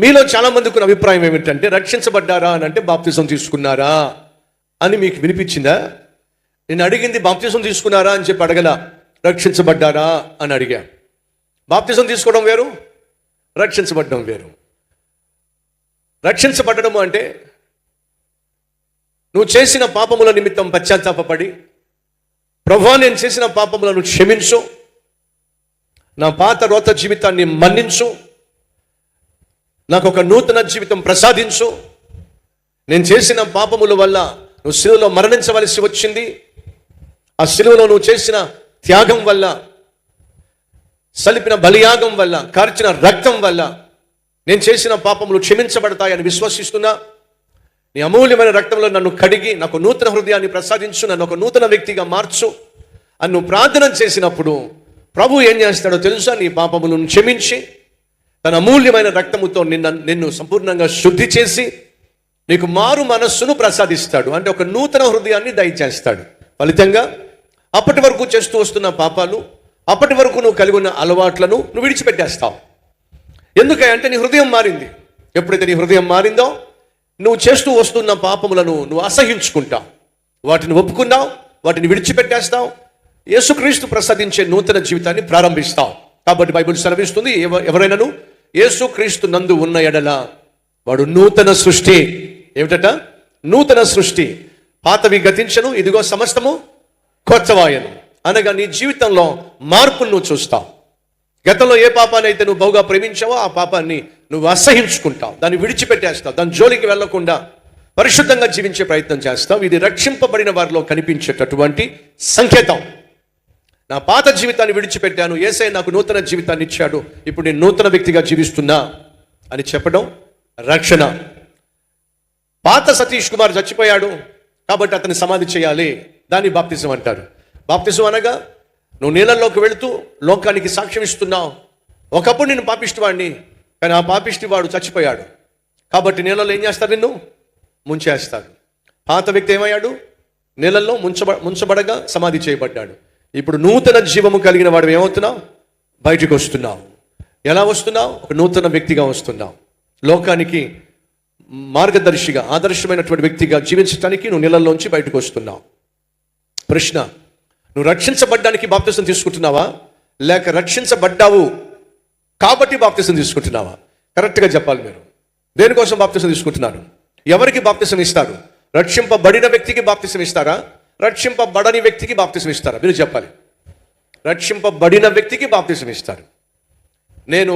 మీలో చాలా మందికి ఉన్న అభిప్రాయం ఏమిటంటే రక్షించబడ్డారా అని అంటే బాప్తిజం తీసుకున్నారా అని మీకు వినిపించిందా? నేను అడిగింది బాప్తిజం తీసుకున్నారా అని చెప్పి అడగల, రక్షించబడ్డారా అని అడిగా. బాప్తిజం తీసుకోవడం వేరు, రక్షించబడ్డం వేరు. రక్షించబడము అంటే నువ్వు చేసిన పాపముల నిమిత్తం పశ్చాత్తాపపడి, ప్రభువా నేను చేసిన పాపములను క్షమించు, నా పాత రోత జీవితాన్ని మన్నించు, నాకు ఒక నూతన జీవితం ప్రసాదించు, నేను చేసిన పాపముల వల్ల నువ్వు శిలువలో మరణించవలసి వచ్చింది, ఆ శిలువలో నువ్వు చేసిన త్యాగం వల్ల, సలిపిన బలియాగం వల్ల, కార్చిన రక్తం వల్ల నేను చేసిన పాపములు క్షమించబడతాయని విశ్వసిస్తున్నా. నీ అమూల్యమైన రక్తంలో నన్ను కడిగి నాకు నూతన హృదయాన్ని ప్రసాదించు, నన్ను ఒక నూతన వ్యక్తిగా మార్చు అని నువ్వు ప్రార్థన చేసినప్పుడు ప్రభు ఏం చేస్తాడో తెలుసా? నీ పాపములను క్షమించి తన అమూల్యమైన రక్తముతో నిన్ను సంపూర్ణంగా శుద్ధి చేసి నీకు మారు మనస్సును ప్రసాదిస్తాడు. అంటే ఒక నూతన హృదయాన్ని దయచేస్తాడు. ఫలితంగా అప్పటి వరకు చేస్తూ వస్తున్న పాపాలు, అప్పటి వరకు నువ్వు కలిగి ఉన్న అలవాట్లను నువ్వు విడిచిపెట్టేస్తావు. ఎందుకంటే నీ హృదయం మారింది. ఎప్పుడైతే నీ హృదయం మారిందో నువ్వు చేస్తూ వస్తున్న పాపములను నువ్వు అసహించుకుంటావు, వాటిని ఒప్పుకున్నావు, వాటిని విడిచిపెట్టేస్తావు, యేసుక్రీస్తు ప్రసాదించే నూతన జీవితాన్ని ప్రారంభిస్తావు. కాబట్టి బైబిల్ సెలవిస్తుంది, ఎవరైనాను యేసుక్రీస్తు నందు ఉన్న ఎడల వాడు నూతన సృష్టి. ఏమిటట? నూతన సృష్టి. పాతవి గతించను, ఇదిగో సమస్తము కొత్తవాయను. అనగా నీ జీవితంలో మార్పును నువ్వు చూస్తావు. గతంలో ఏ పాపాన్ని అయితే నువ్వు బహుగా ప్రేమించావో ఆ పాపాన్ని నువ్వు అసహించుకుంటావు, దాన్ని విడిచిపెట్టేస్తావు, దాని జోలికి వెళ్లకుండా పరిశుద్ధంగా జీవించే ప్రయత్నం చేస్తావు. ఇది రక్షింపబడిన వారిలో కనిపించేటటువంటి సంకేతం. నా పాత జీవితాన్ని విడిచిపెట్టాను, యేసయ్య నాకు నూతన జీవితాన్ని ఇచ్చాడు, ఇప్పుడు నేను నూతన వ్యక్తిగా జీవిస్తున్నా అని చెప్పడం రక్షణ. పాత సతీష్ కుమార్ చచ్చిపోయాడు కాబట్టి అతన్ని సమాధి చేయాలి, దాన్ని బాప్తిజం అంటారు. బాప్తిజం అనగా నువ్వు నీళ్ళల్లోకి వెళుతూ లోకానికి సాక్ష్యం ఇస్తున్నావు. ఒకప్పుడు నేను పాపిష్టివాడిని, కానీ ఆ పాపిష్టివాడు చచ్చిపోయాడు కాబట్టి నీళ్ళలో ఏం చేస్తారు? నిన్ను ముంచేస్తారు. పాత వ్యక్తి ఏమయ్యాడు? నీళ్ళల్లో ముంచబడగా సమాధి చేయబడ్డాడు. ఇప్పుడు నూతన జీవము కలిగిన వాడు ఏమవుతున్నావు? బయటకు వస్తున్నావు. ఎలా వస్తున్నావు? ఒక నూతన వ్యక్తిగా వస్తున్నావు. లోకానికి మార్గదర్శిగా, ఆదర్శమైనటువంటి వ్యక్తిగా జీవించడానికి నువ్వు నీళ్ళల్లోంచి బయటకు వస్తున్నావు. ప్రశ్న, నువ్వు రక్షించబడ్డానికి బాప్తిసం తీసుకుంటున్నావా, లేక రక్షించబడ్డావు కాబట్టి బాప్తిసం తీసుకుంటున్నావా? కరెక్ట్గా చెప్పాలి మీరు. దేనికోసం బాప్తిసం తీసుకుంటున్నారు? ఎవరికి బాప్తిసం ఇస్తారు? రక్షింపబడిన వ్యక్తికి బాప్తిసం ఇస్తారా, రక్షింపబడని వ్యక్తికి బాప్తిసం ఇస్తారా? మీరు చెప్పాలి. రక్షింపబడిన వ్యక్తికి బాప్తిసం ఇస్తారు. నేను